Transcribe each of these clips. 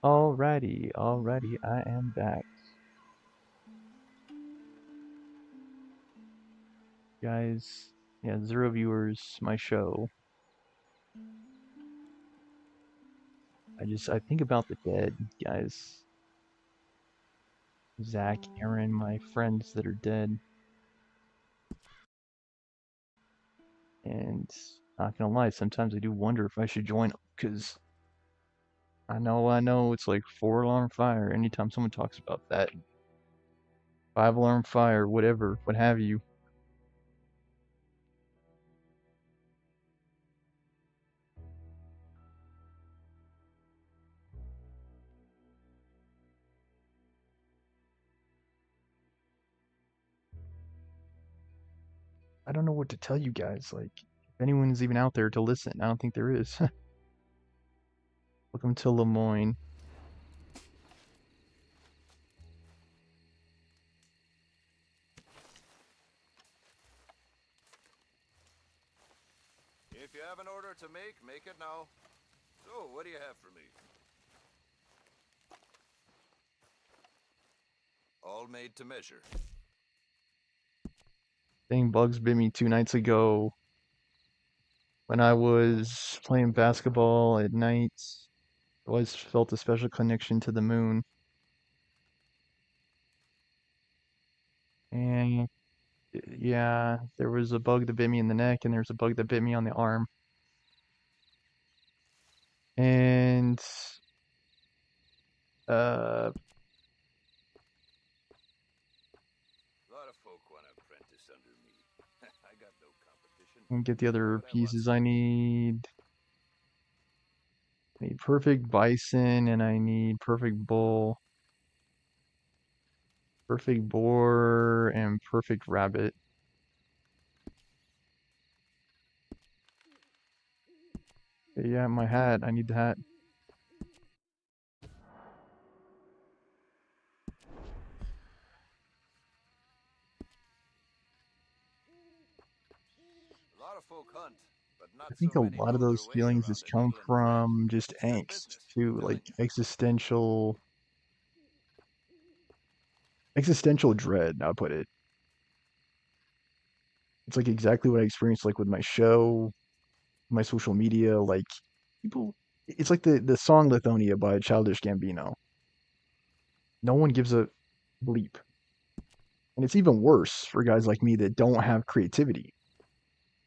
Alrighty, I am back. Guys, yeah, 0 viewers, my show. I think about the dead, guys. Zach, Aaron, my friends that are dead. And not gonna lie, sometimes I do wonder if I should join them, because I know, it's like 4 alarm fire anytime someone talks about that. 5 alarm fire, whatever, what have you. I don't know what to tell you guys. Like, if anyone's even out there to listen, I don't think there is. Welcome to Lemoyne. If you have an order to make it now. So, what do you have for me? All made to measure. Thing bugs bit me 2 nights ago when I was playing basketball at night. I always felt a special connection to the moon. And yeah, there was a bug that bit me in the neck, and there's a bug that bit me on the arm. And uh, A lot of folk want to apprentice under me. I got no competition. and get the other But I want pieces some I of it. need. I need perfect bison, and I need perfect bull, perfect boar, and perfect rabbit. Yeah, my hat. I need the hat. A lot of folk hunt, but I not think so a many lot of know their those way feelings around just an come inland trail. from just It's good angst business, too, I'm like telling you. existential dread, I'll put it. It's like exactly what I experienced like with my show, my social media, like people it's like the song Lithonia by Childish Gambino. No one gives a bleep. And it's even worse for guys like me that don't have creativity.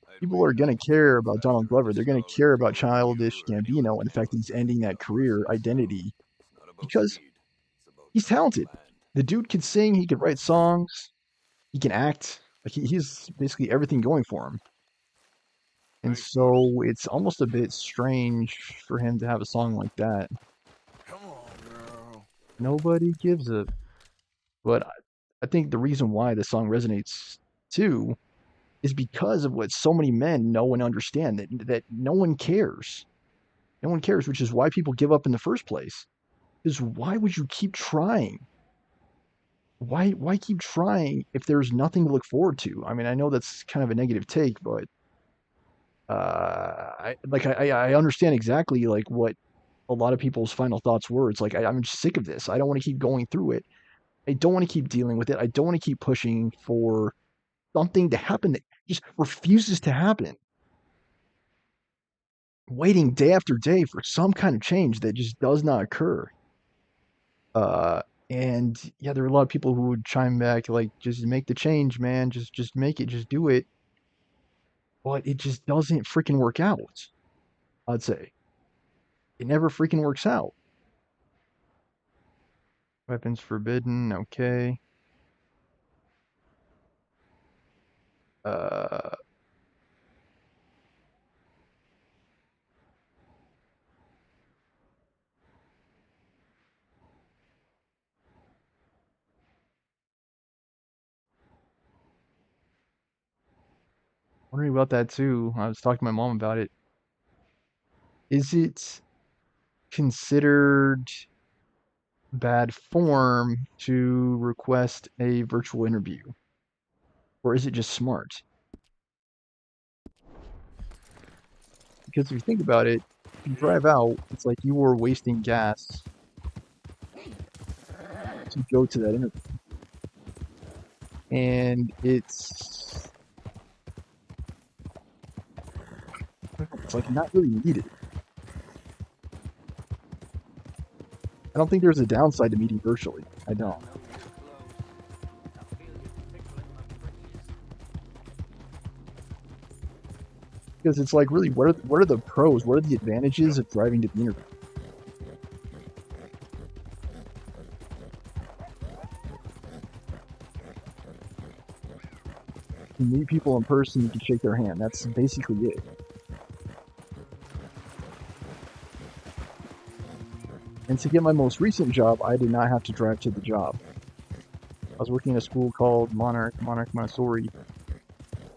I'd People are wager gonna I can care travel about Donald faster in Glover. this They're gonna stall than care about Crawler, you, Childish or anyone Gambino on and the the fact that force. he's ending that Of course, career it's identity not about because speed. It's about he's time talented. planned. The dude can sing, he can write songs, he can act. Like he's basically everything going for him. And Thanks, boss. so it's almost a bit strange for him to have a song like that. Come on, girl. Nobody gives a. But I think the reason why the song resonates too is because of what so many men know and understand that no one cares. No one cares, which is why people give up in the first place. Is why would you keep trying? Why keep trying if there's nothing to look forward to? I mean, I know that's kind of a negative take, but I understand exactly like what a lot of people's final thoughts were. It's like I'm just sick of this. I don't want to keep going through it. I don't want to keep dealing with it. I don't want to keep pushing for something to happen that just refuses to happen. Waiting day after day for some kind of change that just does not occur. Uh, and yeah, there are a lot of people who would chime back like, "Just make the change, man. Just make it. Just do it." But it just doesn't freaking work out. I'd say it never freaking works out. Weapons forbidden. Okay. Uh, wondering about that too. I was talking to my mom about it. Is it considered bad form to request a virtual interview, or is it just smart? Because if you think about it, if you drive out, it's like you were wasting gas to go to that interview. And it's like not really needed. I don't think there's a downside to meeting virtually. I don't. Because it's like, really, what are the pros? What are the advantages of driving to the interview? You meet people in person, you can shake their hand. That's basically it. And to get my most recent job, I did not have to drive to the job. I was working at a school called Monarch Montessori,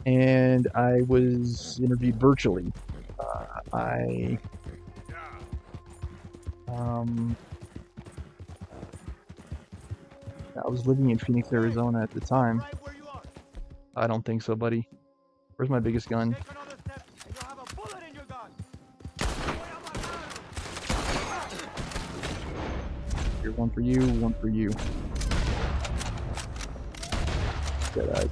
and I was interviewed virtually. I was living in Phoenix, Arizona at the time. I don't think so, buddy. Where's my biggest gun? Here, one for you, one for you. Dead-eyed.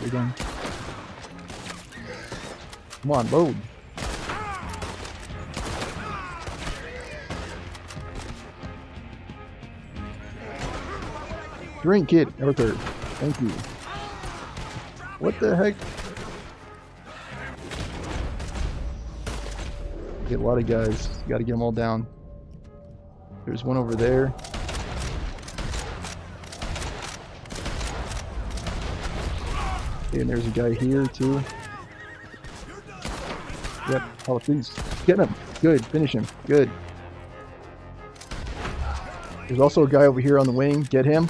You're done. Come on, load. Drink, kid. Arthur. Thank you. What the heck? Get a lot of guys. You gotta get them all down. There's one over there. Okay, and there's a guy here too. Yep. Oh, please. Get him. Good. Finish him. Good. There's also a guy over here on the wing. Get him.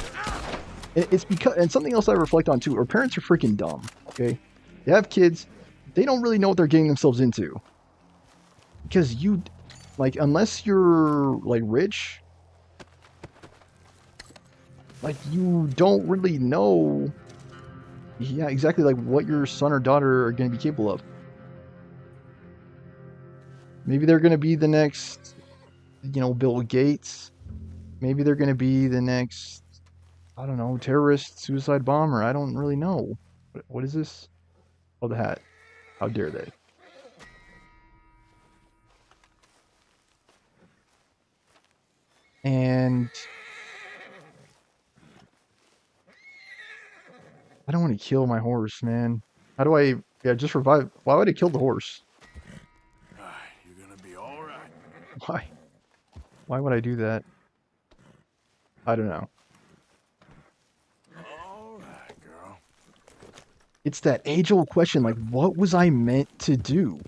It's because, and something else I reflect on too, our parents are freaking dumb, okay? They have kids, they don't really know what they're getting themselves into. Because you, like, unless you're, like, rich, like, you don't really know, yeah, exactly, like, what your son or daughter are going to be capable of. Maybe they're going to be the next, you know, Bill Gates. Maybe they're going to be the next, I don't know, terrorist, suicide bomber. I don't really know. What is this? Oh, the hat. How dare they? And I don't want to kill my horse, man. How do I, yeah, just revive? Why would I kill the horse? You're gonna be all right. Why? Why would I do that? I don't know. All right, girl. It's that age-old question, like, what was I meant to do?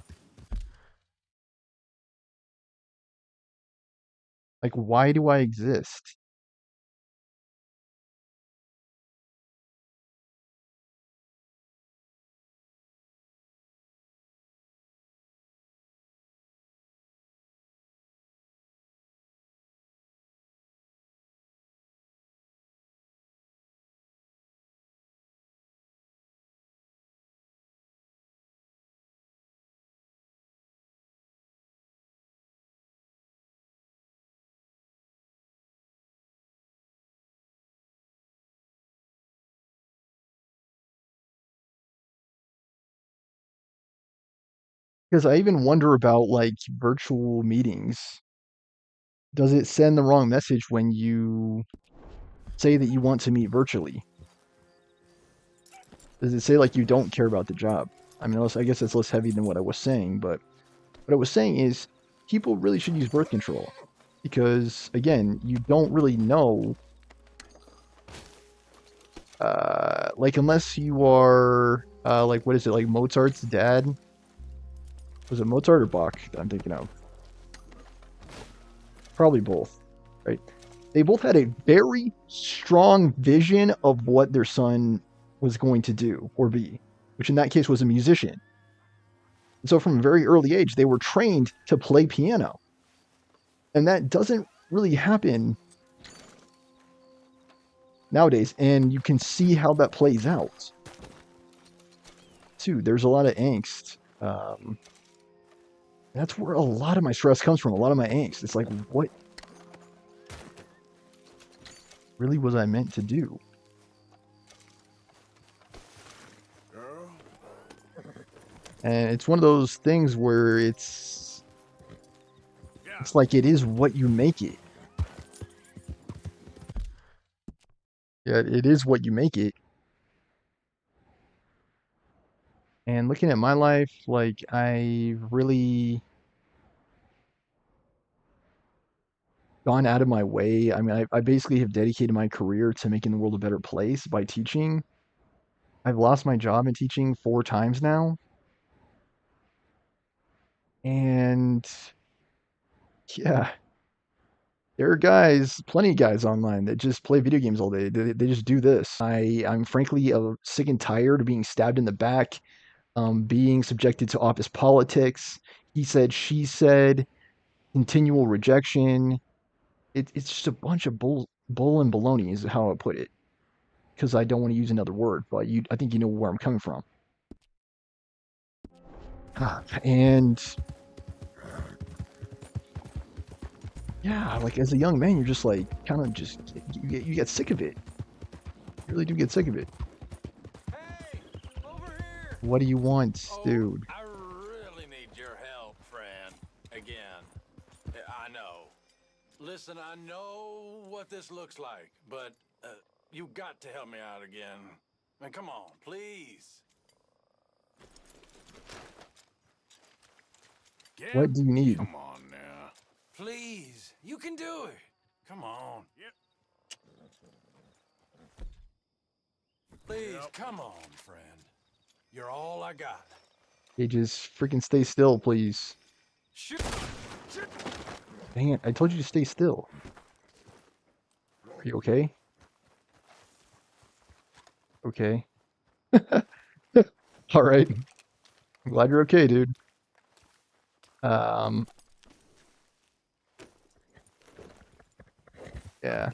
Like, why do I exist? Because I even wonder about, like, virtual meetings. Does it send the wrong message when you say that you want to meet virtually? Does it say, like, you don't care about the job? I mean, I guess it's less heavy than what I was saying, but what I was saying is people really should use birth control. Because, again, you don't really know, like, unless you are, like, what is it, like Mozart's dad? Was it Mozart or Bach that I'm thinking of? Probably both, right? They both had a very strong vision of what their son was going to do or be, which in that case was a musician. And so from a very early age, they were trained to play piano. And that doesn't really happen nowadays. And you can see how that plays out. Too, there's a lot of angst. That's where a lot of my stress comes from, a lot of my angst. It's like, what really was I meant to do? Girl? And it's one of those things where it's like it is what you make it. Yeah, it is what you make it. And looking at my life, like I really gone out of my way. I mean, I basically have dedicated my career to making the world a better place by teaching. I've lost my job in teaching 4 times now. And yeah, there are guys, plenty of guys online that just play video games all day. They just do this. I'm frankly sick and tired of being stabbed in the back, being subjected to office politics. He said, she said, continual rejection. It's just a bunch of bull and baloney is how I put it. Because I don't want to use another word, but I think you know where I'm coming from. And yeah, like as a young man, you're just like kind of just you get sick of it. You really do get sick of it. Hey! Over here! What do you want, dude? I really need your help, friend. Again. I know. Listen, I know what this looks like, but you got to help me out again. I mean, come on, please. What do you need? Come on now. Please, you can do it. Come on. Yep. Please, come on, friend. You're all I got. Hey, just freaking stay still, please. Shoot. Shoot. Dang it, I told you to stay still. Are you okay? Okay. All right. I'm glad you're okay, dude. Yeah.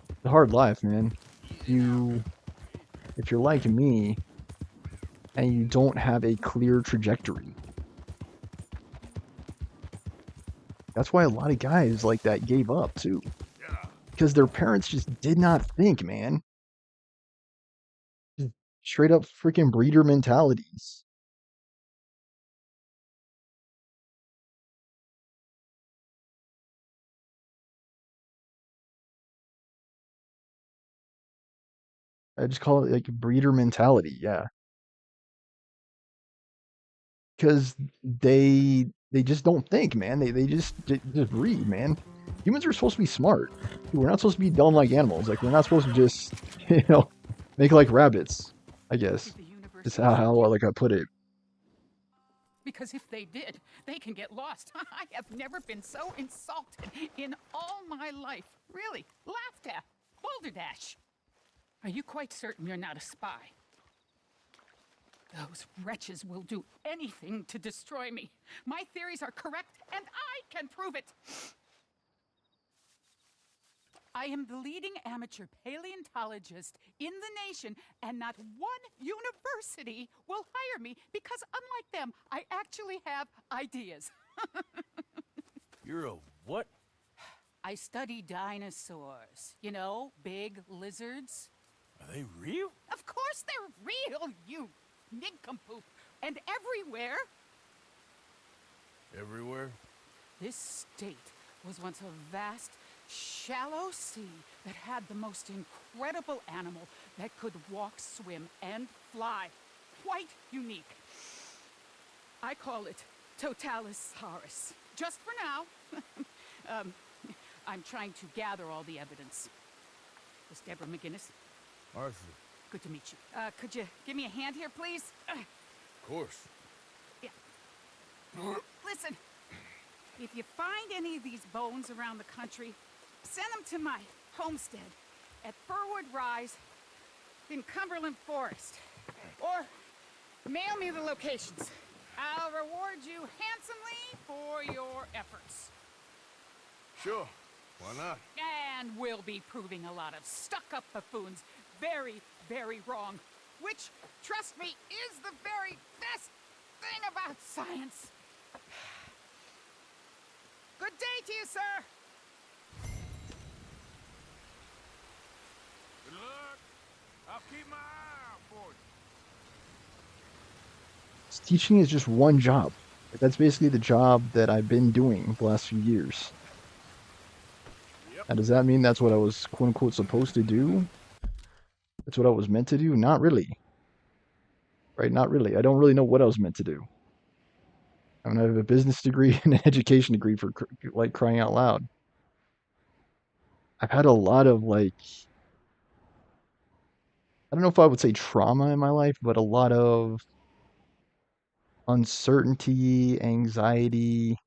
It's a hard life, man. If you're like me and you don't have a clear trajectory. That's why a lot of guys like that gave up too. Because their parents just did not think, man. Just straight up freaking breeder mentalities. I just call it like breeder mentality, yeah. Because they just don't think, man. They just breed, man. Humans are supposed to be smart. We're not supposed to be dumb like animals. Like we're not supposed to just, you know, make like rabbits. I guess is how like I put it. Because if they did, they can get lost. I have never been so insulted in all my life. Really, laughed at. Balderdash. Are you quite certain you're not a spy? Those wretches will do anything to destroy me. My theories are correct, and I can prove it. I am the leading amateur paleontologist in the nation, and not one university will hire me because, unlike them, I actually have ideas. You're a what? I study dinosaurs. You know, big lizards. Are they real? Of course they're real, you nincompoop. And everywhere. Everywhere? This state was once a vast, shallow sea that had the most incredible animal that could walk, swim, and fly. Quite unique. I call it Totalisaurus. Just for now. I'm trying to gather all the evidence. Miss Deborah McGinnis. Arthur. Good to meet you. Could you give me a hand here, please? Of course. Yeah. Listen, if you find any of these bones around the country, send them to my homestead at Furwood Rise in Cumberland Forest. Or mail me the locations. I'll reward you handsomely for your efforts. Sure. Why not? And we'll be proving a lot of stuck-up buffoons very, very wrong. Which, trust me, is the very best thing about science. Good day to you, sir. Good luck. I'll keep my eye out for you. Teaching is just one job. That's basically the job that I've been doing the last few years. Now, does that mean that's what I was quote unquote supposed to do? That's what I was meant to do? Not really. Right? Not really. I don't really know what I was meant to do. I mean, I have a business degree and an education degree for like crying out loud. I've had a lot of like, I don't know if I would say trauma in my life, but a lot of uncertainty, anxiety,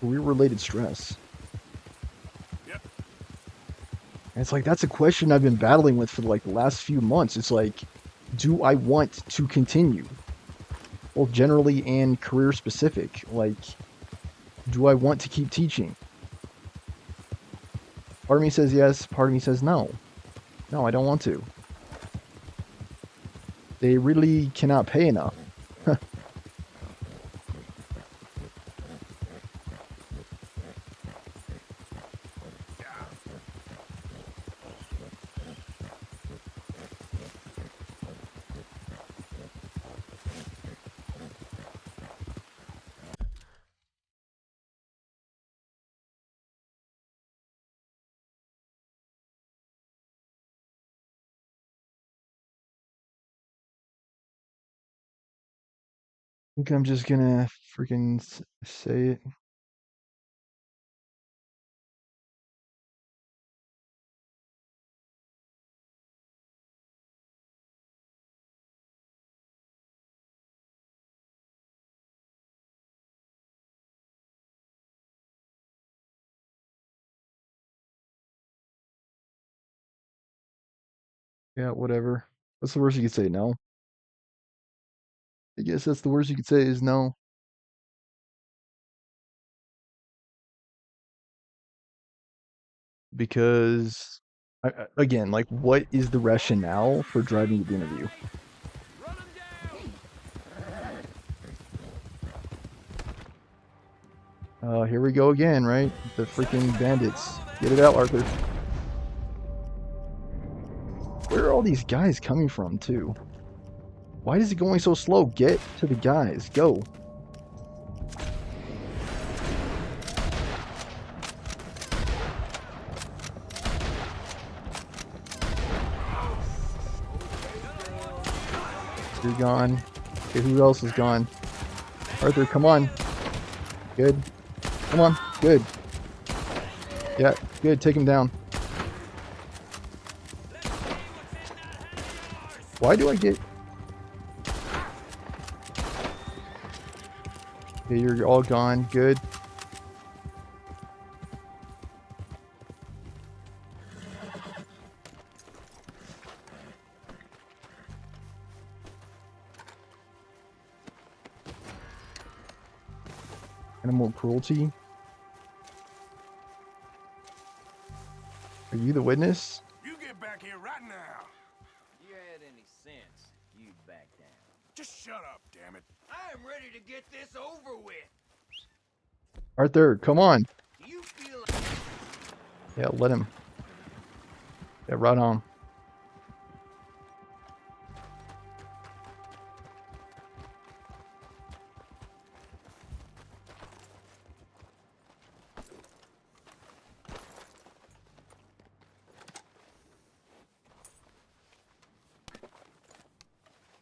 career-related stress. Yep. And it's like that's a question I've been battling with for like the last few months. It's like, do I want to continue? Both generally and career specific. Like, do I want to keep teaching? Part of me says yes, part of me says no. No, I don't want to. They really cannot pay enough. I think I'm just gonna freaking say it. Yeah, whatever. What's the worst you could say? No. I guess that's the worst you could say is no. Because, again, like, what is the rationale for driving to the interview? Run him down. Here we go again, right? The freaking bandits. Get it out, Arthur. Where are all these guys coming from, too? Why is it going so slow? Get to the guys. Go. You're gone. Okay, who else is gone? Arthur, come on. Good. Come on. Good. Yeah, good. Take him down. Why do I get... Okay, you're all gone. Good. Animal cruelty. Are you the witness? You get back here right now. You had any sense, you'd back down. Just shut up, damn it. I am ready to get this over with. Arthur, come on. Do you feel like... Yeah, let him. Yeah, right on.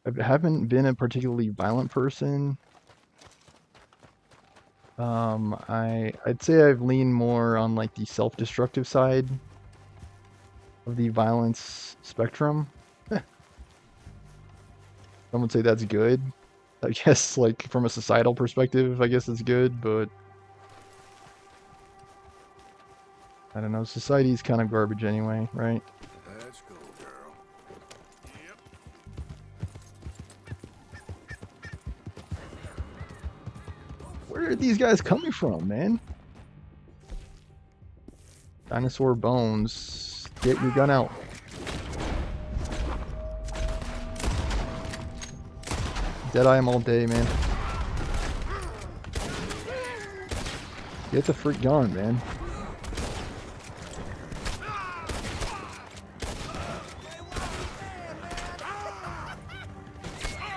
I haven't been a particularly violent person. I'd say I've leaned more on like the self-destructive side of the violence spectrum. Some would say that's good. I guess like from a societal perspective, I guess it's good, but I don't know, society's kind of garbage anyway, right? Let's go, girl. Yep. Where are these guys coming from, man? Dinosaur bones. Get your gun out. Deadeye him all day, man. Get the freak gun, man.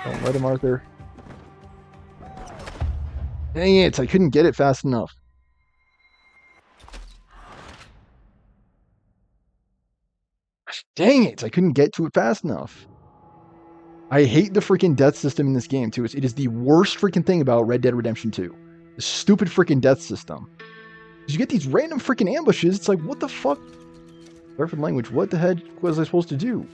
Don't let him, Arthur. Dang it, I couldn't get it fast enough. Dang it, I couldn't get to it fast enough. I hate the freaking death system in this game, too. It is the worst freaking thing about Red Dead Redemption 2. The stupid freaking death system. You get these random freaking ambushes, it's like, what the fuck? Sorry for the language, what the heck was I supposed to do?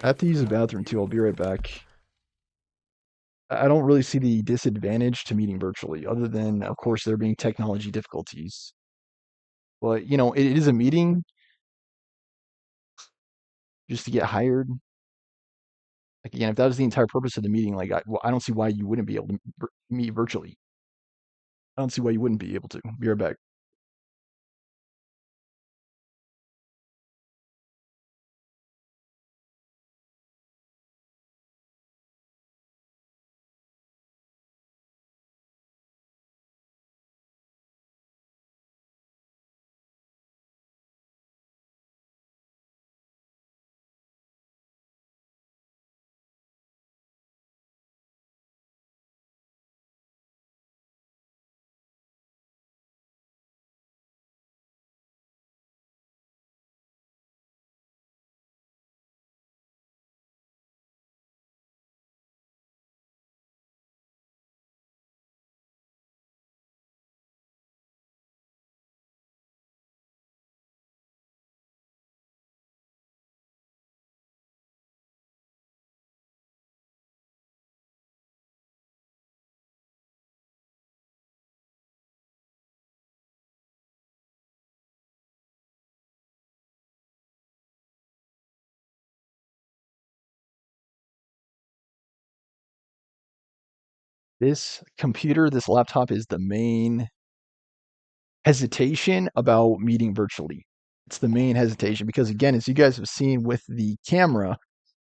I have to use the bathroom too, I'll be right back. I don't really see the disadvantage to meeting virtually, other than, of course, there being technology difficulties. But, you know, it is a meeting just to get hired. Like, again, if that was the entire purpose of the meeting, like, I don't see why you wouldn't be able to meet virtually. I don't see why you wouldn't be able to. Be right back. This computer, this laptop is the main hesitation about meeting virtually. It's the main hesitation because, again, as you guys have seen with the camera,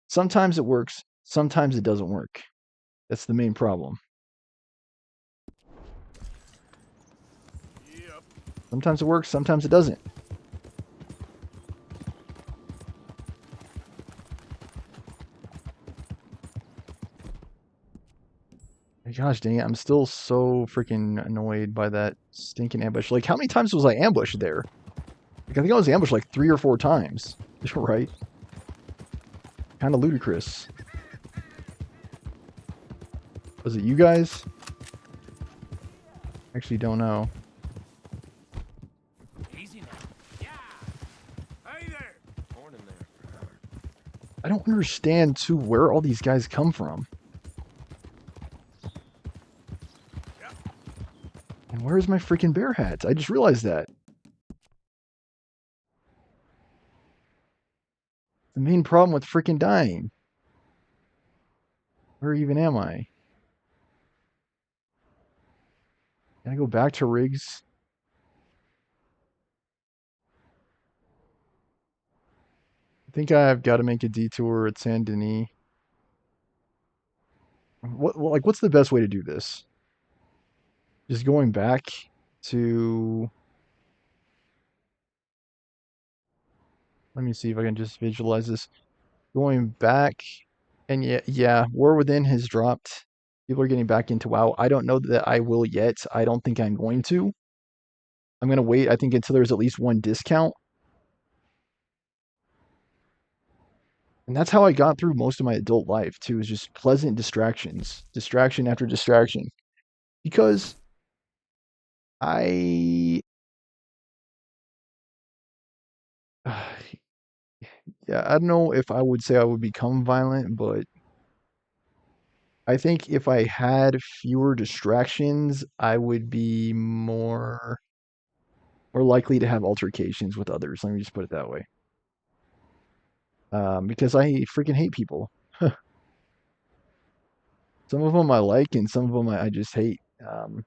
sometimes it works, sometimes it doesn't work. That's the main problem. Yep. Sometimes it works, sometimes it doesn't. Gosh dang it, I'm still so freaking annoyed by that stinking ambush. Like, how many times was I ambushed there? Like, I think I was ambushed like 3 or 4 times. Right? Kind of ludicrous. Was it you guys? Actually, don't know. Easy now. Yeah. Hey there. Morning there. I don't understand, too, where all these guys come from. And where's my freaking bear hat? I just realized that. The main problem with freaking dying. Where even am I? Can I go back to Riggs? I think I've got to make a detour at Saint Denis. What's the best way to do this? Just going back to... Let me see if I can just visualize this. Going back, and yeah, War Within has dropped. People are getting back into WoW. I don't know that I will yet. I don't think I'm going to. I'm going to wait, I think, until there's at least one discount. And that's how I got through most of my adult life, too, is just pleasant distractions. Distraction after distraction. Because I... yeah, I don't know if I would say I would become violent, but I think if I had fewer distractions, I would be more likely to have altercations with others. Let me just put it that way. because I freaking hate people. Some of them I like, and some of them I just hate. And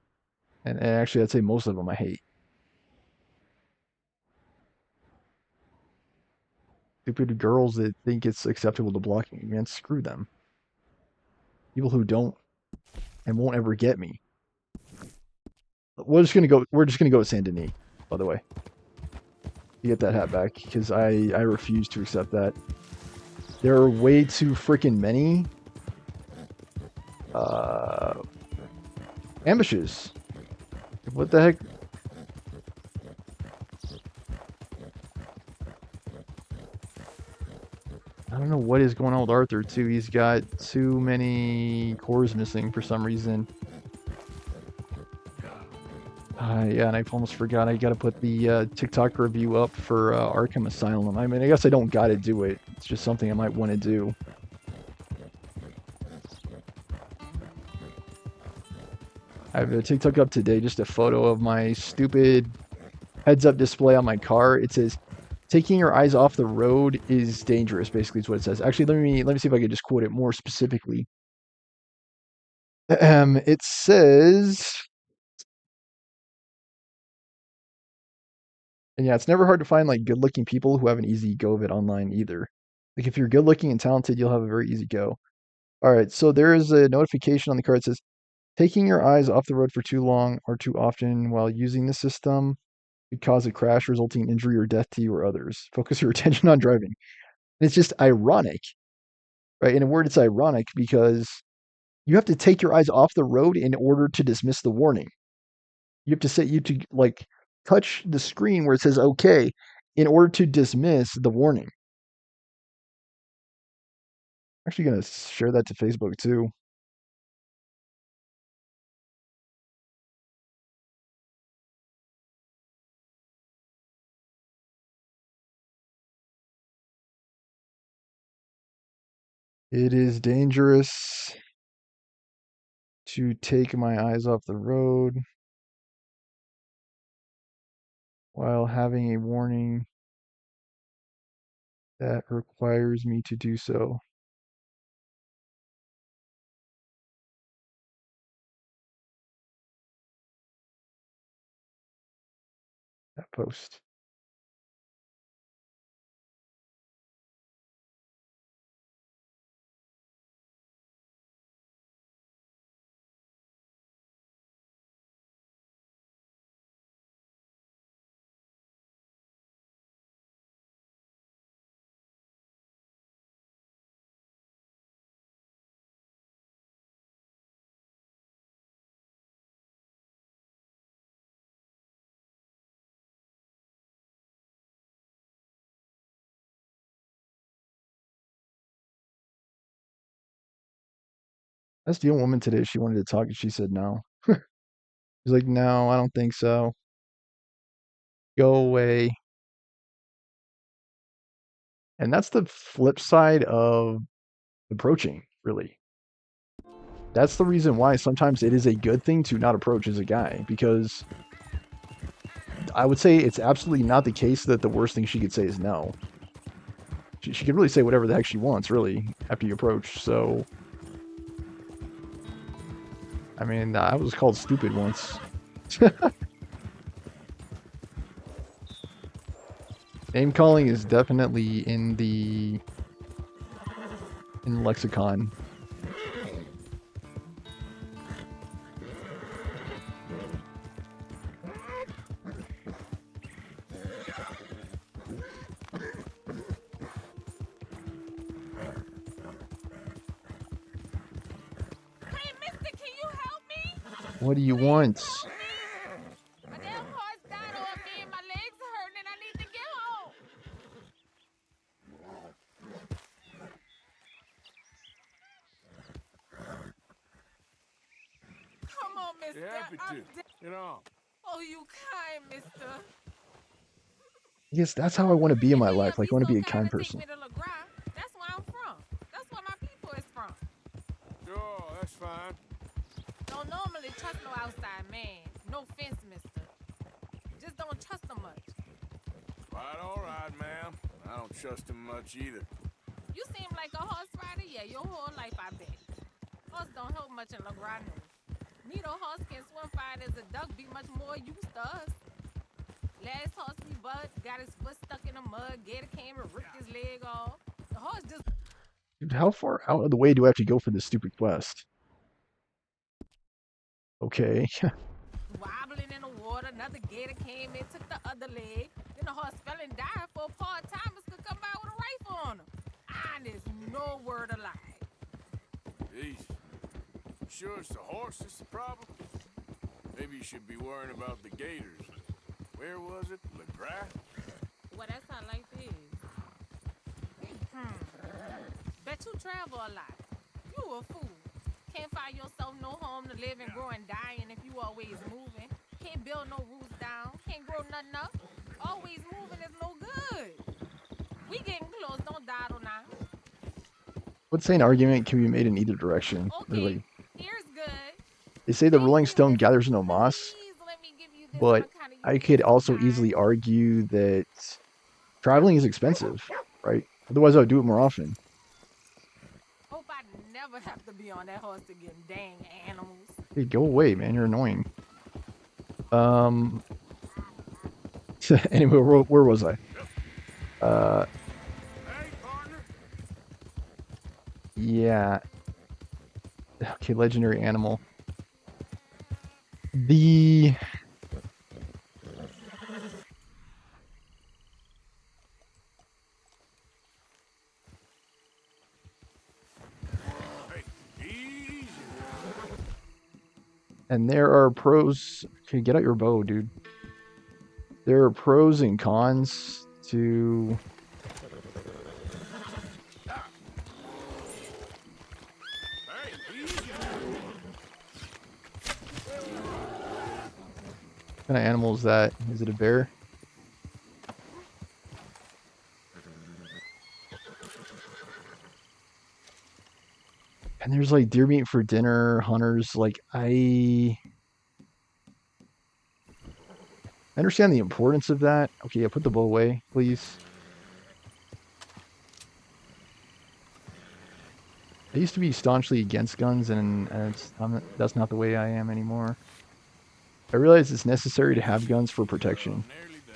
actually, I'd say most of them I hate. Stupid girls that think it's acceptable to block me, man, screw them. People who don't and won't ever get me. We're just gonna go with Saint Denis, by the way. You get that hat back, because I refuse to accept that. There are way too freaking many ambushes. What the heck? I don't know what is going on with Arthur, too. He's got too many cores missing for some reason. Yeah, and I almost forgot. I gotta put the TikTok review up for Arkham Asylum. I mean, I guess I don't gotta do it. It's just something I might want to do. I have a TikTok up today, just a photo of my stupid heads-up display on my car. It says, "Taking your eyes off the road is dangerous," basically is what it says. Actually, let me see if I can just quote it more specifically. It says, and yeah, it's never hard to find like good-looking people who have an easy go of it online either. Like if you're good-looking and talented, you'll have a very easy go. All right, so there is a notification on the car that says, "Taking your eyes off the road for too long or too often while using the system could cause a crash resulting in injury or death to you or others. Focus your attention on driving." And it's just ironic, right? In a word, it's ironic because you have to take your eyes off the road in order to dismiss the warning. You have to set you to like touch the screen where it says okay in order to dismiss the warning. I'm actually going to share that to Facebook too. It is dangerous to take my eyes off the road while having a warning that requires me to do so. That post. That's the woman today. She wanted to talk and she said no. She's like, "No, I don't think so. Go away." And that's the flip side of approaching, really. That's the reason why sometimes it is a good thing to not approach as a guy, because I would say it's absolutely not the case that the worst thing she could say is no. She could really say whatever the heck she wants, really, after you approach. So, I mean, I was called stupid once. Name calling is definitely in the lexicon. Hey, mister, can you help me? What do you want? My damn car's died on me and my legs are hurting and I need to get home. Come on, mister. You're happy I'm to. Get on. Oh, you kind, mister. Yes, that's how I want to be in my If life. you'll Like, I want to be a so kind to take person. me to LeGrand, that's where I'm from. That's where my people is from. Sure, that's fine. Don't normally trust no outside man. No offense, mister. Just don't trust him much. All right, ma'am. I don't trust him much either. You seem like a horse rider, yeah, your whole life, I bet. Horse don't help much in Lograno. Neither horse can swim fine as a duck, be much more used to us. Last horse we bud got his foot stuck in the mud, gator came and ripped his leg off. The horse just Dude, how far out of the way do I have to go for this stupid quest? Okay. wobbling in the water. Another gator came in, took the other leg. Then the horse fell and died for part-timers could come by with a rifle on him. Honest, no word of lie. Jeez. Sure it's the horse that's the problem? Maybe you should be worrying about the gators. Where was it? LeGras? Well, that's how life is. Bet you travel a lot. You a fool. Can't find yourself no home to live and grow and die in if you always moving. Can't build no roots down. Can't grow nothing up. Always moving is no good. We getting close. Don't dawdle now. Would say an argument can be made in either direction, Okay, really. here's good. They say the Rolling Stone gathers no moss, Please let me give you this but one kinda I unique could also time. easily argue that traveling is expensive, right? Otherwise, I would do it more often. Hope I never have to be on that horse again. Dang animals. Hey, go away, man. You're annoying. Anyway, where was I? Hey, partner. Yeah. Okay, legendary animal. The Hey, easy. and there are pros. Okay, get out your bow, dude. There are pros and cons to Hey, easy. what kind of animal is that? Is it a bear? And there's like deer meat for dinner, hunters. Like I understand the importance of that. Okay, yeah, put the bow away, please. I used to be staunchly against guns, and that's not the way I am anymore. I realize it's necessary to have guns for protection. Nearly there.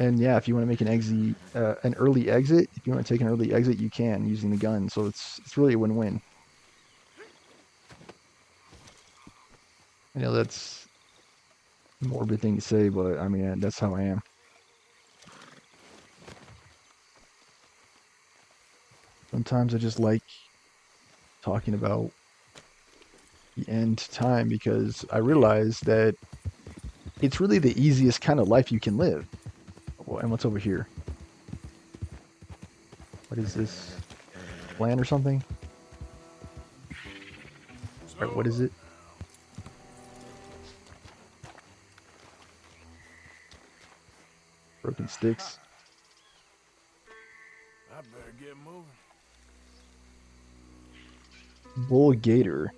And yeah, if you want to make an early exit, if you want to take an early exit, you can using the gun. So it's really a win-win. I know that's a morbid thing to say, but I mean that's how I am. Sometimes I just like talking about the end time because I realize that it's really the easiest kind of life you can live. Oh, and what's over here? What is this? Land or something? Alright, what is it? Broken sticks. I better get moving. Bull gator.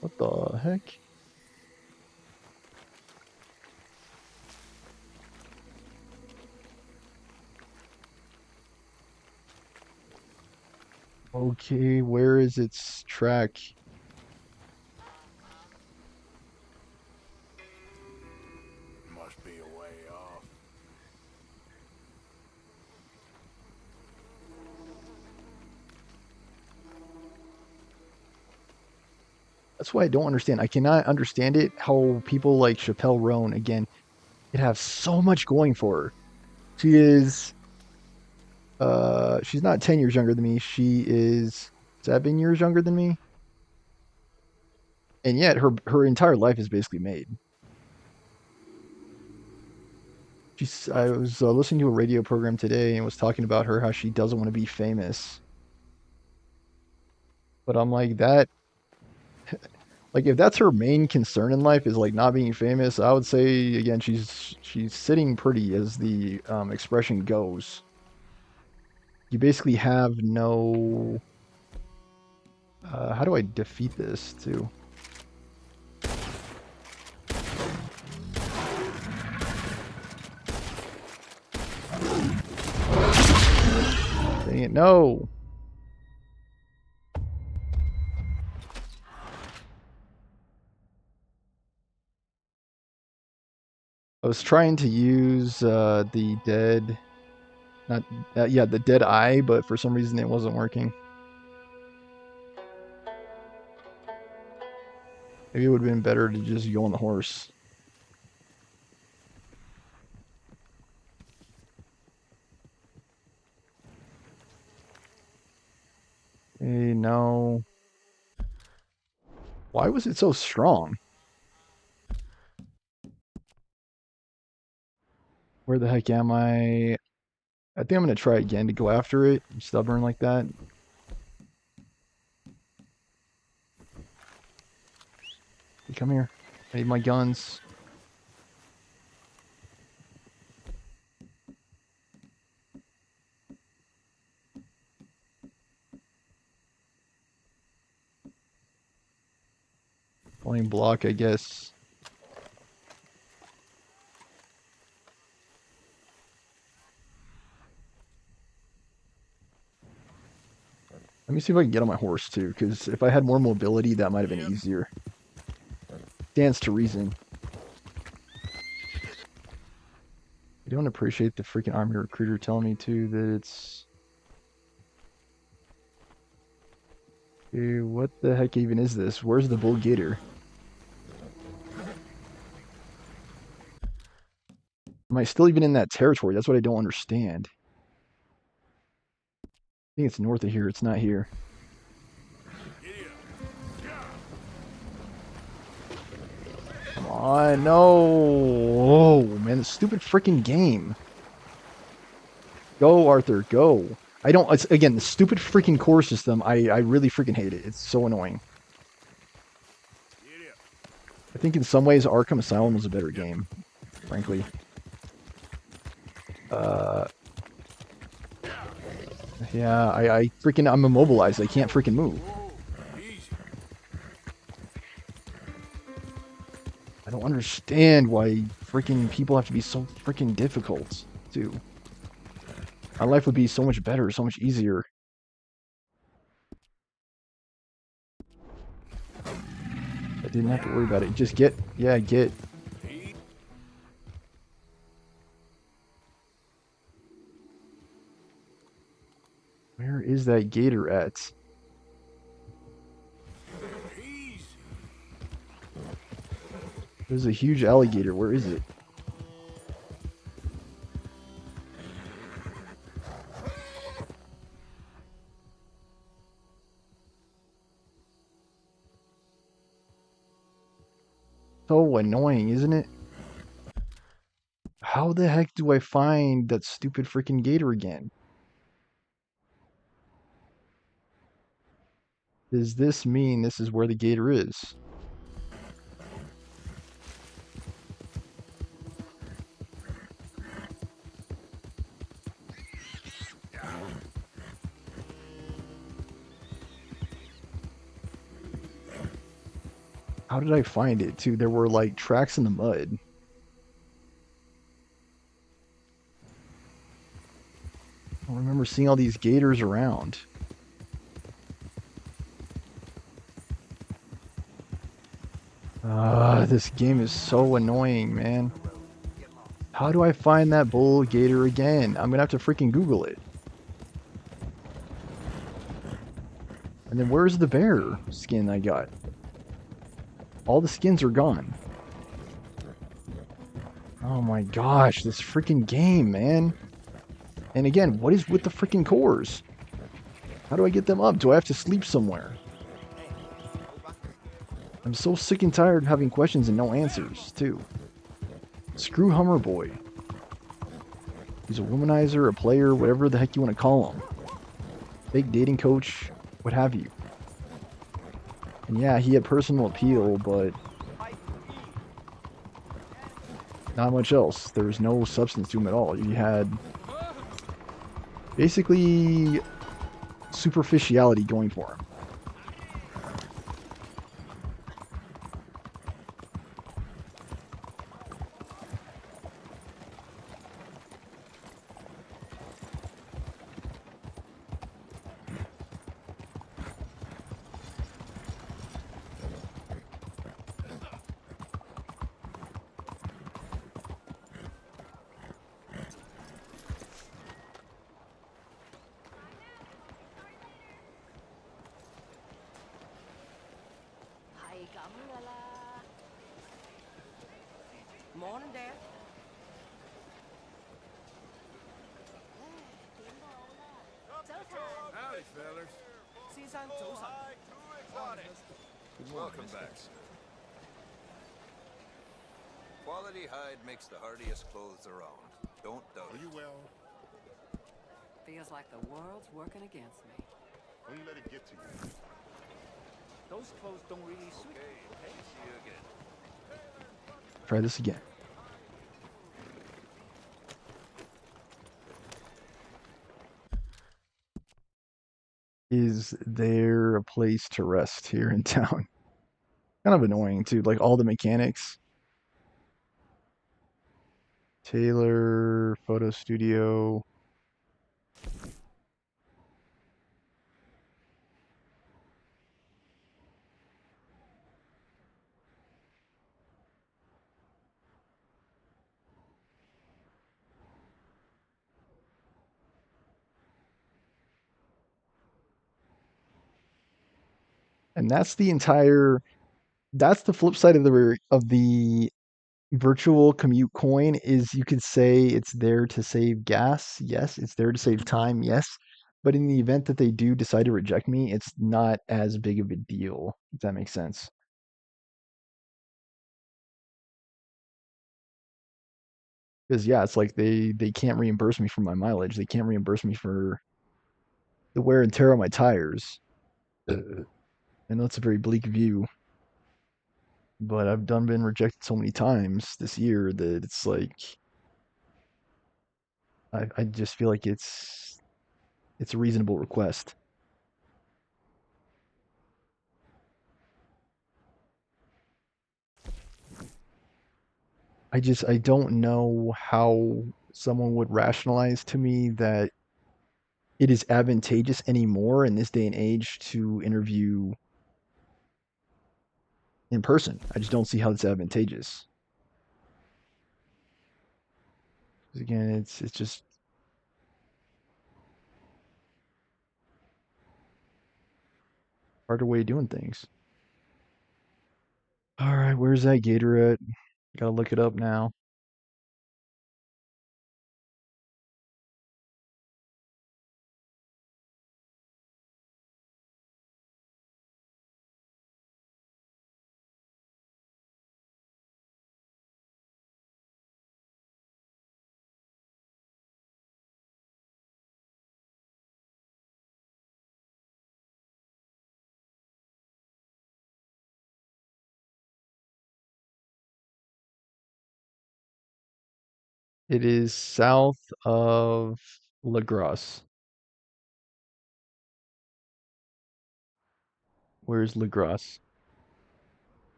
What the heck? Okay, where is its track? Must be a way off. That's why I don't understand. I cannot understand it how people like Chappelle Roan, again, could have so much going for her. She is she's not 10 years younger than me. She is 7 years younger than me. And yet her entire life is basically made. I was listening to a radio program today and was talking about her how she doesn't want to be famous. But I'm like that like if that's her main concern in life is like not being famous, I would say again she's sitting pretty as the expression goes. You basically have no how do I defeat this too? No. I was trying to use the dead, not yeah, the dead eye, but for some reason it wasn't working. Maybe it would have been better to just go on the horse. Hey, no. Why was it so strong? Where the heck am I? I think I'm gonna try again to go after it. I'm stubborn like that. Hey, come here. I need my guns. Playing block, I guess. Let me see if I can get on my horse too, because if I had more mobility, that might have been easier. Stands to reason. I don't appreciate the freaking army recruiter telling me too that it's... Hey, what the heck even is this? Where's the bull gator? Am I still even in that territory? That's what I don't understand. I think it's north of here. It's not here. Come on, no. Oh, man, this stupid freaking game. Go, Arthur, go. I don't, it's, again, the stupid freaking core system, I really freaking hate it. It's so annoying. I think in some ways Arkham Asylum was a better game, frankly. Yeah, I'm immobilized. I can't freaking move. I don't understand why freaking people have to be so freaking difficult, too. My life would be so much better, so much easier. I didn't have to worry about it. Just get, yeah, get. Where is that gator at? There's a huge alligator. Where is it? So annoying, isn't it? How the heck do I find that stupid freaking gator again? Does this mean this is where the gator is? How did I find it, too? There were, like, tracks in the mud. I don't remember seeing all these gators around. This game is so annoying, man. How do I find that bull gator again? I'm gonna have to freaking Google it. And then where's the bear skin I got? All the skins are gone. Oh my gosh, this freaking game, man. And again, what is with the freaking cores? How do I get them up? Do I have to sleep somewhere? I'm so sick and tired of having questions and no answers, too. Screw Hummer Boy. He's a womanizer, a player, whatever the heck you want to call him. Fake dating coach, what have you. And yeah, he had personal appeal, but not much else. There was no substance to him at all. He had basically superficiality going for him. Morning, Dad. Howdy, fellers. 先生早晨。 Welcome back, sir. Quality hide makes the hardiest clothes around. Don't doubt it. Are you well? Feels like the world's working against me. Don't let it get to you. Those clothes don't really suit Okay, see you again. Try this again. Is there a place to rest here in town? Kind of annoying too, like all the mechanics. Taylor, photo studio. And that's the flip side of the virtual commute coin is you could say it's there to save gas. Yes, it's there to save time. Yes. But in the event that they do decide to reject me, it's not as big of a deal, if that makes sense. Because yeah, it's like they can't reimburse me for my mileage. They can't reimburse me for the wear and tear on my tires. I know it's a very bleak view, but I've been rejected so many times this year that it's like I just feel like it's a reasonable request. I don't know how someone would rationalize to me that it is advantageous anymore in this day and age to interview in person. I just don't see how it's advantageous. 'Cause again, it's just harder way of doing things. All right, where's that gator at? Gotta look it up now. It is south of Lagros. Where's Lagros?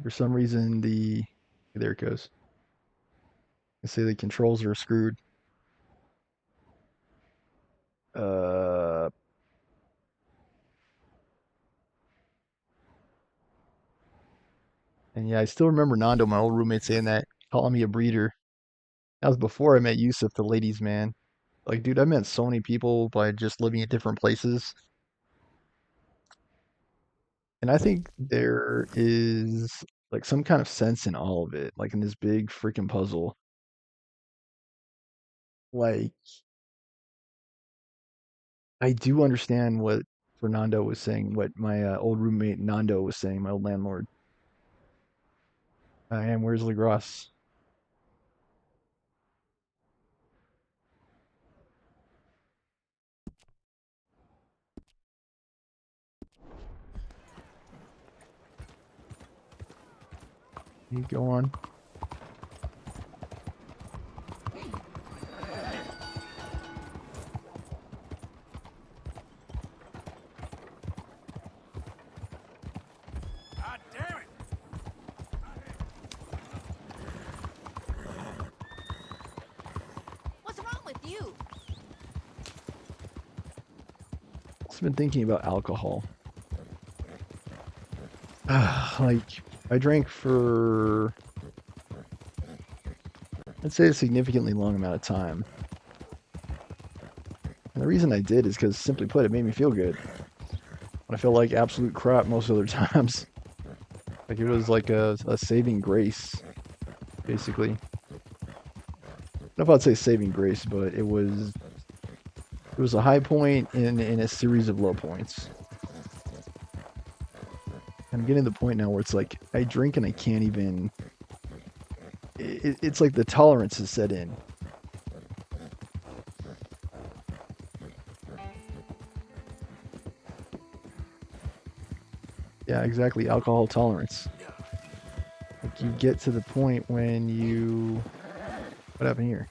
For some reason, there it goes. I say the controls are screwed. Uh, and yeah, I still remember Nando, my old roommate, saying that, calling me a breeder. That was before I met Yusuf, the ladies' man. Like, dude, I met so many people by just living at different places. And I think there is like some kind of sense in all of it, like in this big freaking puzzle. Like, I do understand what Fernando was saying, what my old roommate Nando was saying, my old landlord. And where's Lagros? You go on. God damn it! What's wrong with you? I've been thinking about alcohol. Like, I drank for, I'd say, a significantly long amount of time. And the reason I did is because, simply put, it made me feel good. When I felt like absolute crap most other times. Like it was like a saving grace, basically. I don't know if I'd say saving grace, but it was a high point in a series of low points. I'm getting to the point now where it's like I drink and I can't even. It's like the tolerance has set in. Yeah, exactly. Alcohol tolerance. Like you get to the point when you. What happened here?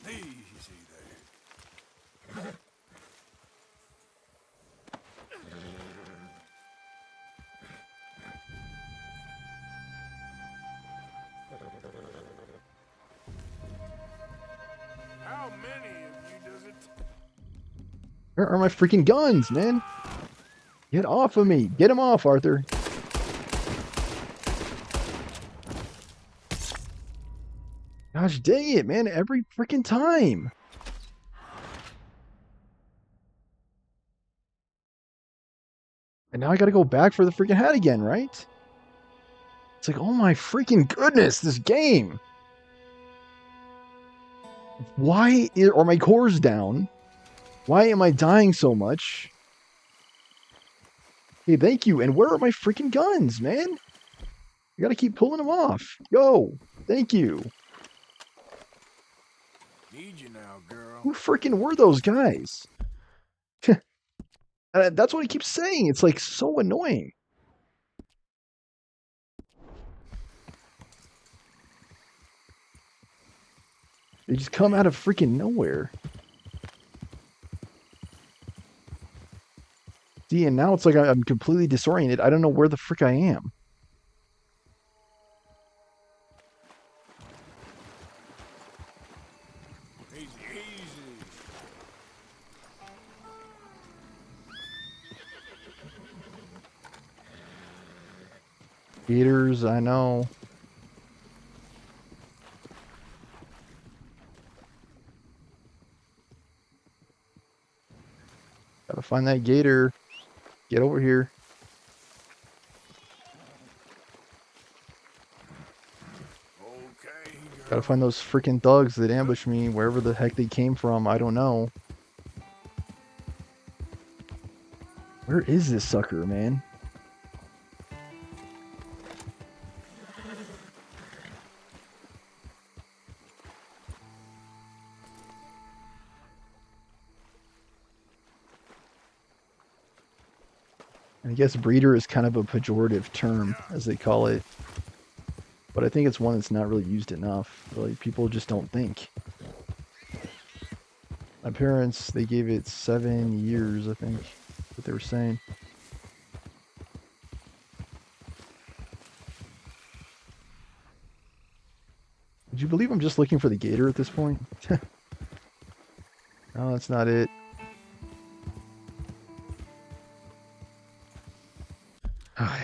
Easy there. How many of you does it? Where are my freaking guns, man? Get off of me! Get him off, Arthur! Gosh dang it, man! Every freaking time! And now I gotta go back for the freaking hat again, right? It's like, oh my freaking goodness, this game! Why are my cores down? Why am I dying so much? Hey, thank you. And where are my freaking guns, man? I gotta keep pulling them off. Go. Thank you. Need you now, girl. Who freaking were those guys? That's what he keeps saying. It's like so annoying. They just come out of freaking nowhere. See, and now it's like I'm completely disoriented. I don't know where the frick I am. Easy, easy. Gators, I know. Gotta find that gator. Get over here. Okay, girl. Gotta find those freaking thugs that ambushed me wherever the heck they came from. I don't know. Where is this sucker, man? I guess breeder is kind of a pejorative term, as they call it. But I think it's one that's not really used enough. Like, people just don't think. My parents, they gave it 7 years, I think, what they were saying. Would you believe I'm just looking for the gator at this point? No, that's not it.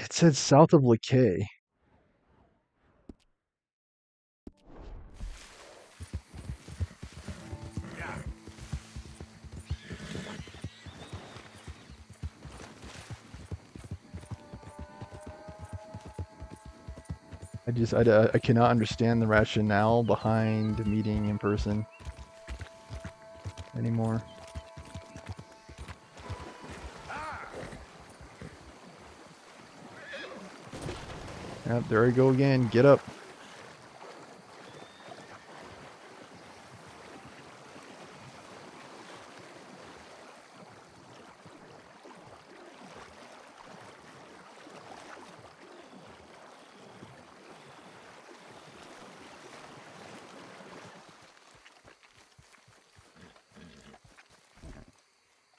It said south of LeKay. I cannot understand the rationale behind meeting in person anymore. Yep, there I go again. Get up.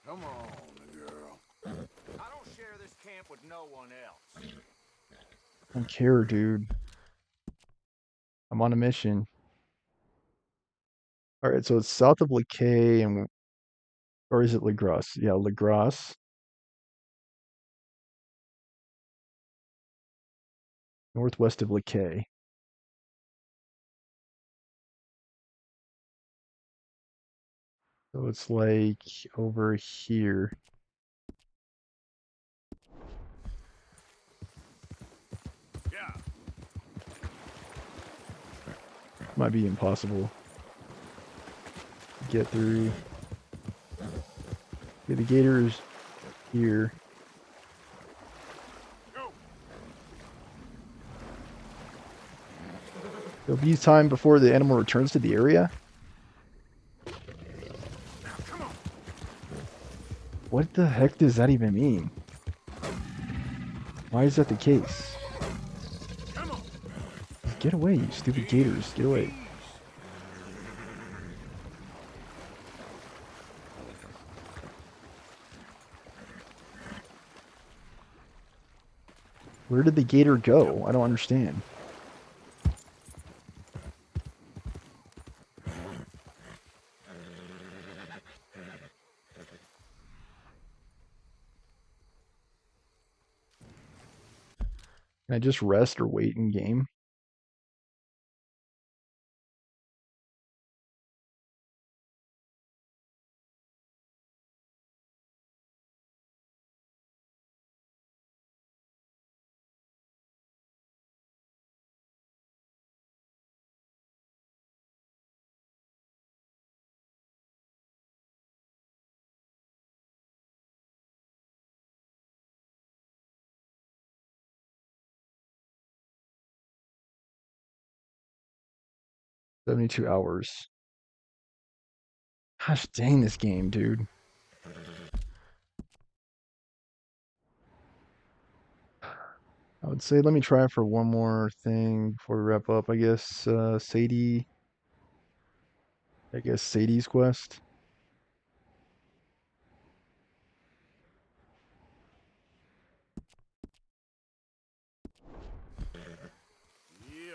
Come on, girl. I don't share this camp with no one else. I don't care, dude. I'm on a mission. Alright, so it's south of LeKay and... Or is it Lagros? Yeah, Lagros. Northwest of LeKay. So it's like over here. might be impossible to get through. Okay, the gator's here. There'll be time before the animal returns to the area. What the heck does that even mean? Why is that the case? Get away, you stupid gators. Get away. Where did the gator go? I don't understand. Can I just rest or wait in game? $72 hours. Gosh dang this game, dude. I would say let me try for one more thing before we wrap up. I guess Sadie. I guess Sadie's quest.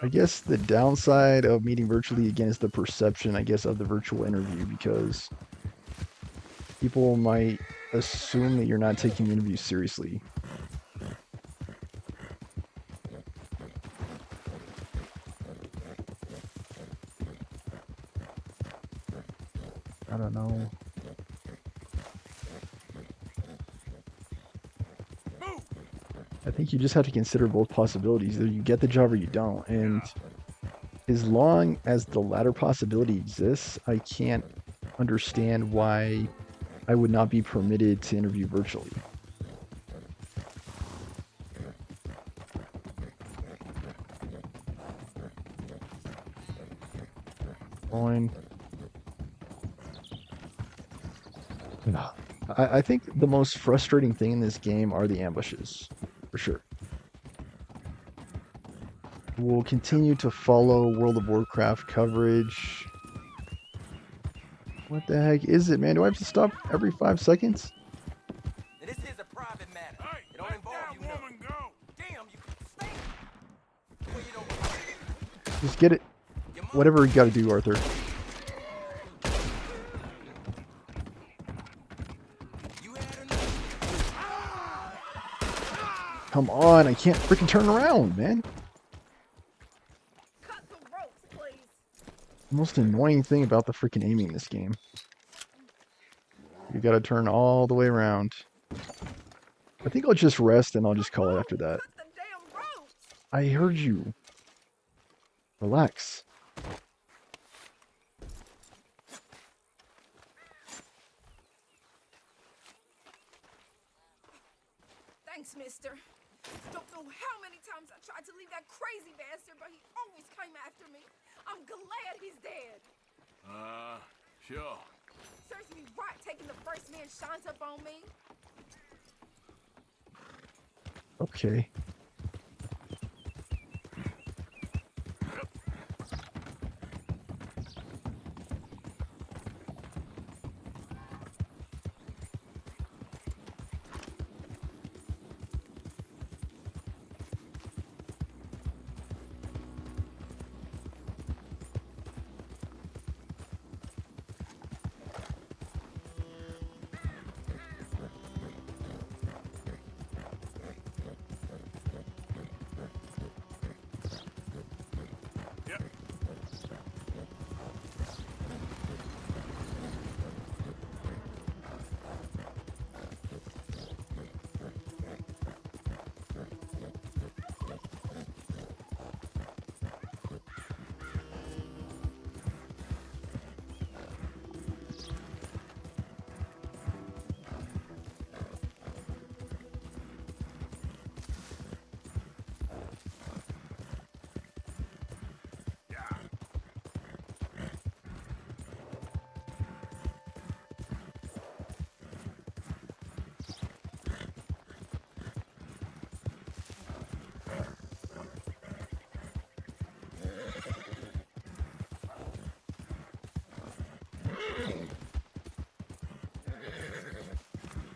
I guess the downside of meeting virtually again is the perception, I guess, of the virtual interview, because people might assume that you're not taking the interview seriously. I don't know. I think you just have to consider both possibilities. Either you get the job or you don't. And as long as the latter possibility exists, I can't understand why I would not be permitted to interview virtually. Fine. I think the most frustrating thing in this game are the ambushes, for sure. We'll continue to follow World of Warcraft coverage. What the heck is it, man? Do I have to stop every 5 seconds? This is a private matter. Hey, It don't let involve that you. woman go. Damn, you stay. Well, you don't. Just get it. Whatever you gotta do, Arthur. Come on, I can't freaking turn around, man. Cut the ropes, please. The most annoying thing about the freaking aiming in this game. You gotta turn all the way around. I think I'll just rest and I'll just call it after that. Cut the damn ropes. I heard you. Relax. Thanks, mister. Don't know how many times I tried to leave that crazy bastard, but he always came after me. I'm glad he's dead. Sure. Serves me right taking the first man shines up on me. Okay.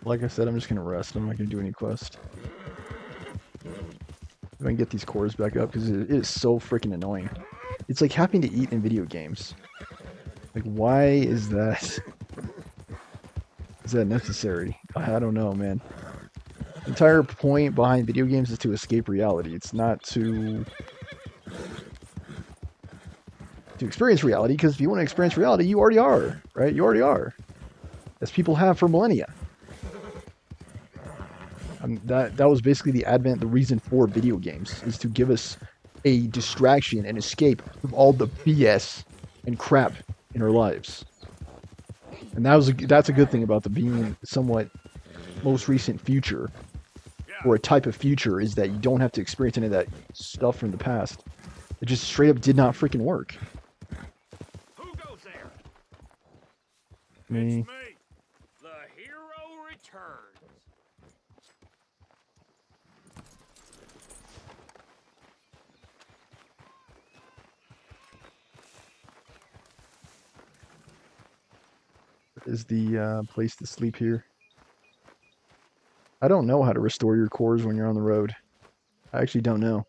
like I said, I'm just gonna rest. I'm not gonna do any quest. If I can get these cores back up, because it is so freaking annoying. It's like having to eat in video games. Like, why is that? Is that necessary? I don't know, man. The entire point behind video games is to escape reality. It's not to experience reality, because if you want to experience reality, you already are, right? You already are. As people have for millennia. That was basically the reason for video games, is to give us a distraction and escape from all the BS and crap in our lives. And that's a good thing about the being somewhat most recent future, or a type of future, is that you don't have to experience any of that stuff from the past. It just straight up did not freaking work. Who goes there? Me. It's me. The hero returns. Is the place to sleep here? I don't know how to restore your cores when you're on the road. I actually don't know.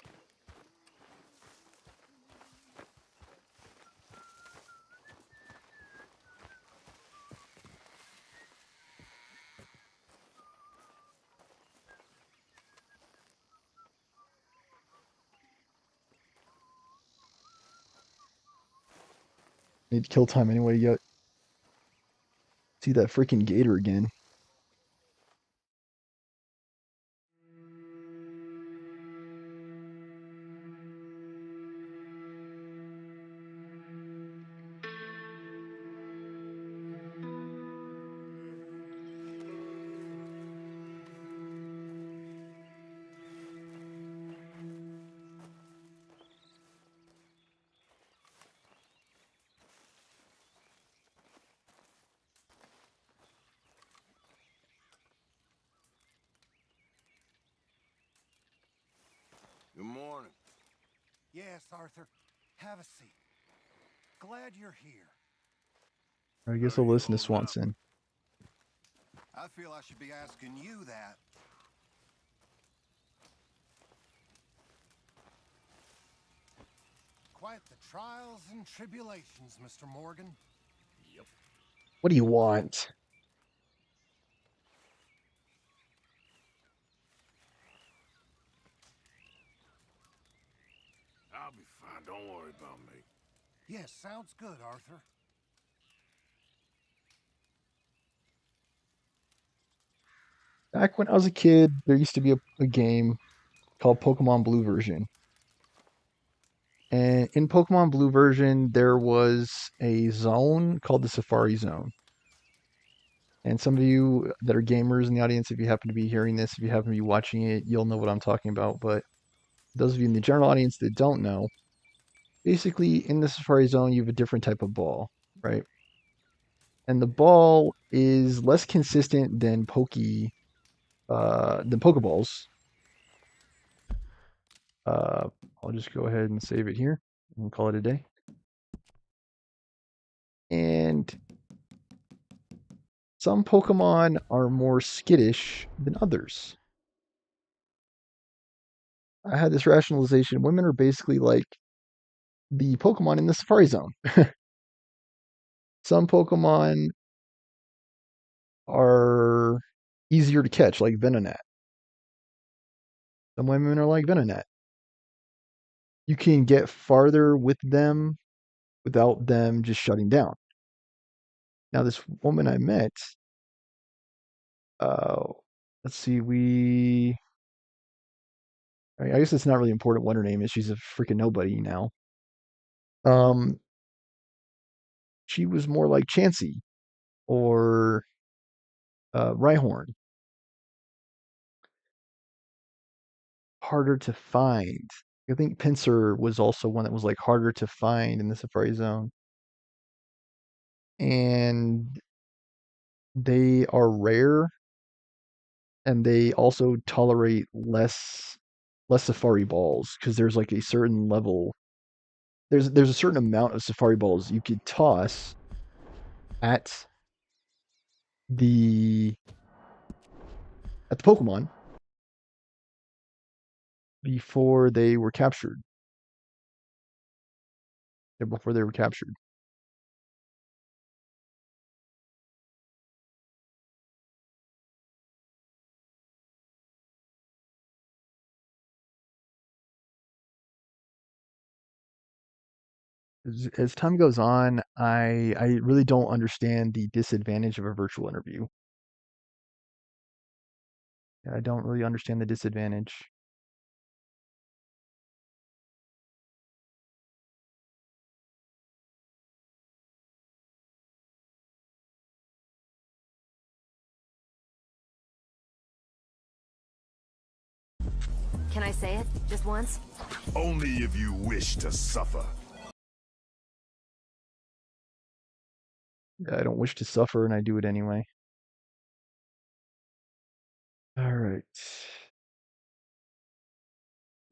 Need kill time anyway yet. See that freaking gator again. Good morning. Yes, Arthur. Have a seat. Glad you're here. I guess I'll listen to Swanson. I feel I should be asking you that. Quite the trials and tribulations, Mr. Morgan. Yep. What do you want? I'll be fine. Don't worry about me. Yes, sounds good, Arthur. Back when I was a kid, there used to be a game called Pokemon Blue version. And in Pokemon Blue version, there was a zone called the Safari Zone. And some of you that are gamers in the audience, if you happen to be hearing this, if you happen to be watching it, you'll know what I'm talking about. But those of you in the general audience that don't know, basically in the Safari Zone, you have a different type of ball, right? And the ball is less consistent than Pokeballs. I'll just go ahead and save it here and call it a day. And some Pokemon are more skittish than others. I had this rationalization. Women are basically like the Pokemon in the Safari Zone. Some Pokemon are easier to catch, like Venonat. Some women are like Venonat. You can get farther with them without them just shutting down. Now, this woman I met, let's see, I guess it's not really important what her name is. She's a freaking nobody now. She was more like Chansey or Rhyhorn. Harder to find. I think Pinsir was also one that was like harder to find in the Safari Zone. And they are rare, and they also tolerate less Safari balls, because there's like a certain level. There's a certain amount of Safari balls you could toss at the at the Pokemon before they were captured. Before they were captured. As time goes on, I really don't understand the disadvantage of a virtual interview. I don't really understand the disadvantage. Can I say it? Just once? Only if you wish to suffer. I don't wish to suffer, and I do it anyway. All right.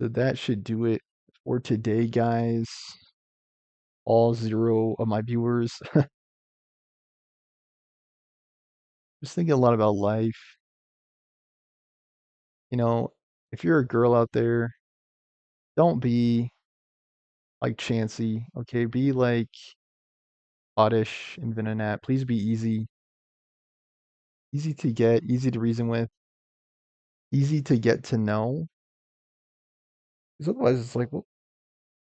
So that should do it for today, guys. All 0 of my viewers. Just thinking a lot about life. You know, if you're a girl out there, don't be like Chansey, okay? Be like Oddish and Venonat. Please be easy. Easy to get, easy to reason with, easy to get to know. Because otherwise it's like, well,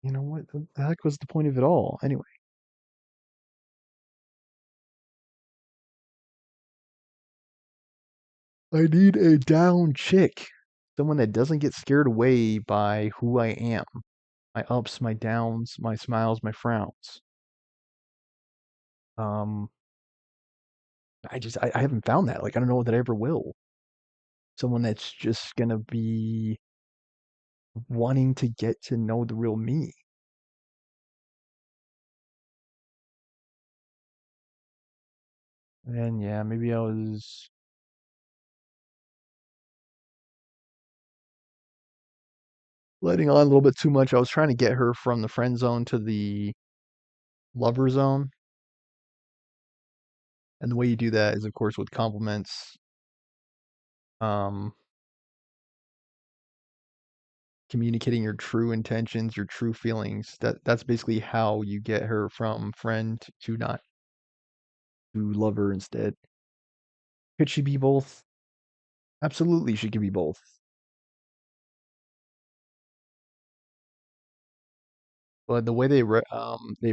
you know what the heck was the point of it all? Anyway. I need a down chick. Someone that doesn't get scared away by who I am. My ups, my downs, my smiles, my frowns. Um, I haven't found that. Like, I don't know that I ever will. Someone that's just gonna be wanting to get to know the real me. And yeah, maybe I was letting on a little bit too much. I was trying to get her from the friend zone to the lover zone. And the way you do that is, of course, with compliments. Um, communicating your true intentions, your true feelings. That's basically how you get her from friend to not to lover instead. Could she be both? Absolutely, she can be both. But the way they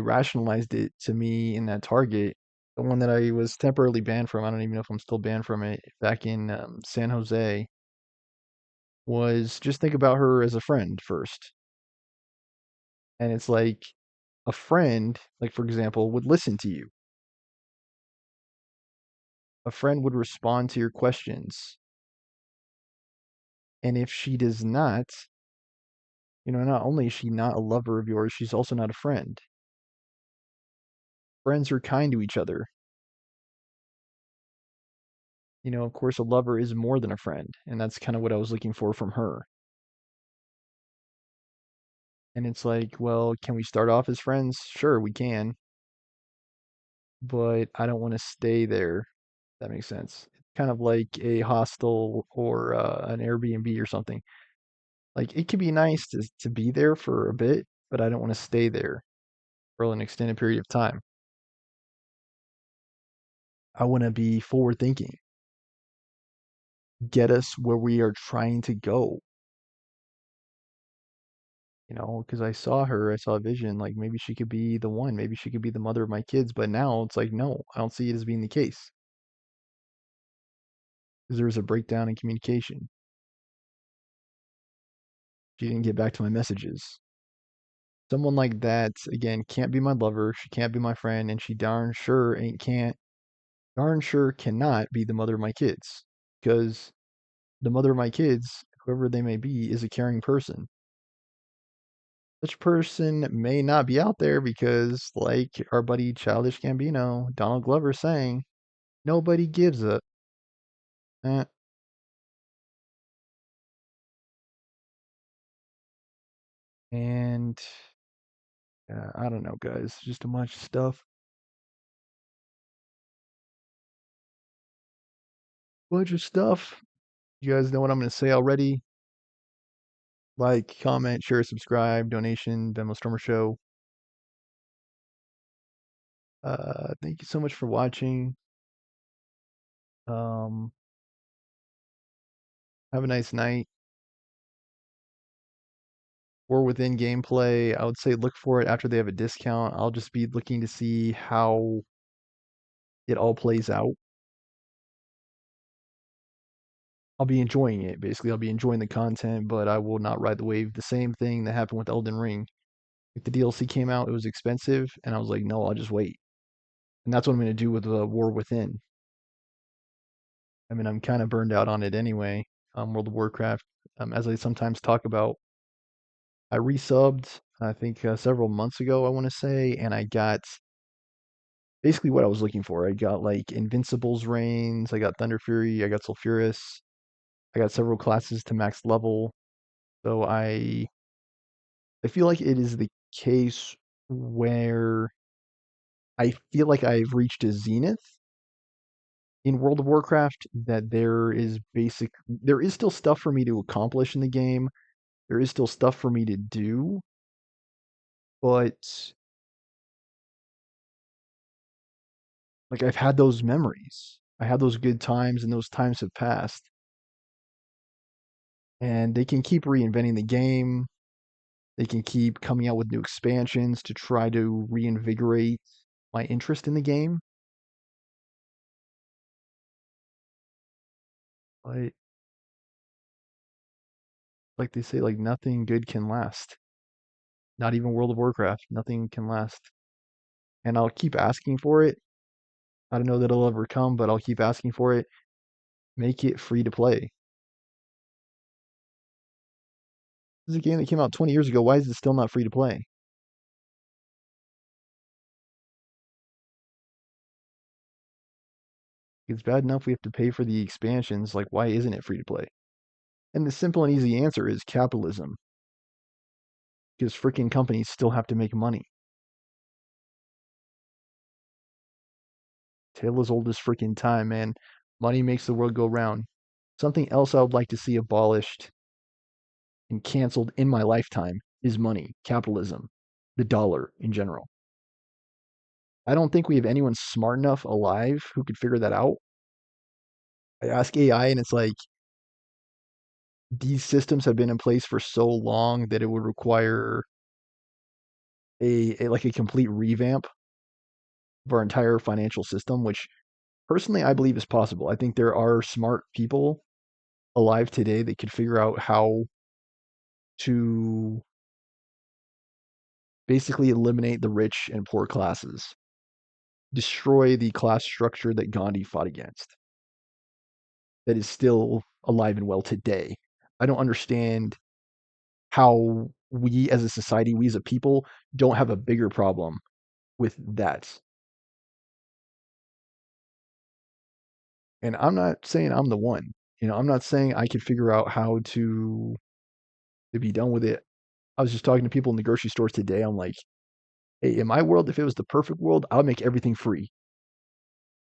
rationalized it to me in that Target, the one that I was temporarily banned from, I don't even know if I'm still banned from it, back in San Jose, was just think about her as a friend first. And it's like a friend, like for example, would listen to you. A friend would respond to your questions. And if she does not, not only is she not a lover of yours, she's also not a friend. Friends are kind to each other. Of course, a lover is more than a friend, and that's kind of what I was looking for from her. And it's like, well, can we start off as friends? Sure, we can, but I don't want to stay there. If that makes sense. It's kind of like a hostel or an Airbnb or something. Like it could be nice to be there for a bit, but I don't want to stay there for an extended period of time. I want to be forward thinking, get us where we are trying to go. Because I saw her, I saw a vision, like maybe she could be the one, maybe she could be the mother of my kids, but now it's like, no, I don't see it as being the case. Because there was a breakdown in communication. She didn't get back to my messages. Someone like that, again, can't be my lover, she can't be my friend, and she darn sure cannot be the mother of my kids. Because the mother of my kids, whoever they may be, is a caring person. Such person may not be out there because, like our buddy Childish Gambino, Donald Glover saying, nobody gives a. Eh. And I don't know, guys. Just a bunch of stuff. Bunch of stuff. You guys know what I'm going to say already. Like, comment, share, subscribe, donation, Venmo Stormer Show. Thank you so much for watching. Have a nice night. War Within gameplay, I would say look for it after they have a discount. I'll just be looking to see how it all plays out. I'll be enjoying it, basically. I'll be enjoying the content, but I will not ride the wave. The same thing that happened with Elden Ring. Like the DLC came out, it was expensive, and I was like, no, I'll just wait. And that's what I'm going to do with War Within. I mean, I'm kind of burned out on it anyway. World of Warcraft, as I sometimes talk about, I resubbed, I think several months ago, I want to say, and I got basically what I was looking for. I got like Invincible's Reigns, I got Thunder Fury, I got Sulfuras, I got several classes to max level. So I feel like it is the case where I feel like I've reached a zenith in World of Warcraft, that there is still stuff for me to accomplish in the game. There is still stuff for me to do, but like I've had those memories. I had those good times and those times have passed. And they can keep reinventing the game. They can keep coming out with new expansions to try to reinvigorate my interest in the game. But like they say, like nothing good can last. Not even World of Warcraft. Nothing can last. And I'll keep asking for it. I don't know that it'll ever come, but I'll keep asking for it. Make it free to play. This is a game that came out 20 years ago. Why is it still not free to play? It's bad enough we have to pay for the expansions. Like, why isn't it free to play? And the simple and easy answer is capitalism. Because freaking companies still have to make money. Tale as old as freaking time, man. Money makes the world go round. Something else I would like to see abolished and canceled in my lifetime is money, capitalism, the dollar in general. I don't think we have anyone smart enough alive who could figure that out. I ask AI and it's like, these systems have been in place for so long that it would require a complete revamp of our entire financial system, which personally I believe is possible. I think there are smart people alive today that could figure out how to basically eliminate the rich and poor classes, destroy the class structure that Gandhi fought against, that is still alive and well today. I don't understand how we as a society, we as a people, don't have a bigger problem with that. And I'm not saying I'm the one. I'm not saying I could figure out how to be done with it. I was just talking to people in the grocery stores today. I'm like, hey, in my world, if it was the perfect world, I would make everything free.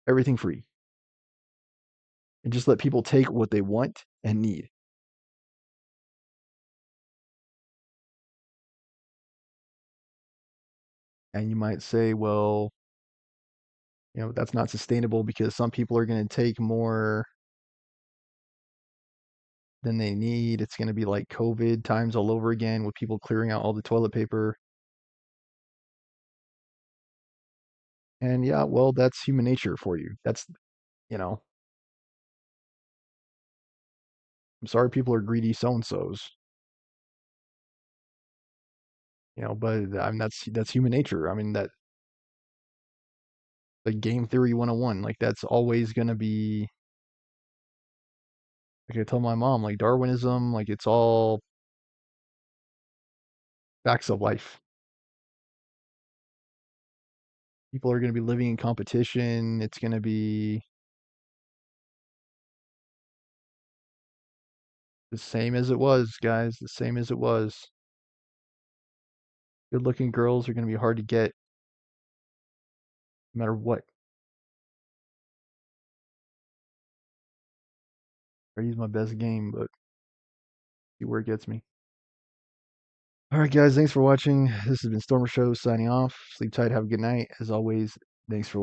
Everything free. And just let people take what they want and need. And you might say, well, that's not sustainable because some people are going to take more than they need. It's going to be like COVID times all over again with people clearing out all the toilet paper. And yeah, well, that's human nature for you. That's, I'm sorry people are greedy so-and-sos. But I mean that's human nature. I mean that the game theory 101, like that's always going to be, like I tell my mom, like Darwinism, like it's all facts of life. People are going to be living in competition. It's going to be the same as it was, guys. The same as it was. Good looking girls are going to be hard to get no matter what. Freddy's my best game, but see where it gets me. All right, guys, thanks for watching. This has been Stormer Show signing off. Sleep tight, have a good night. As always, thanks for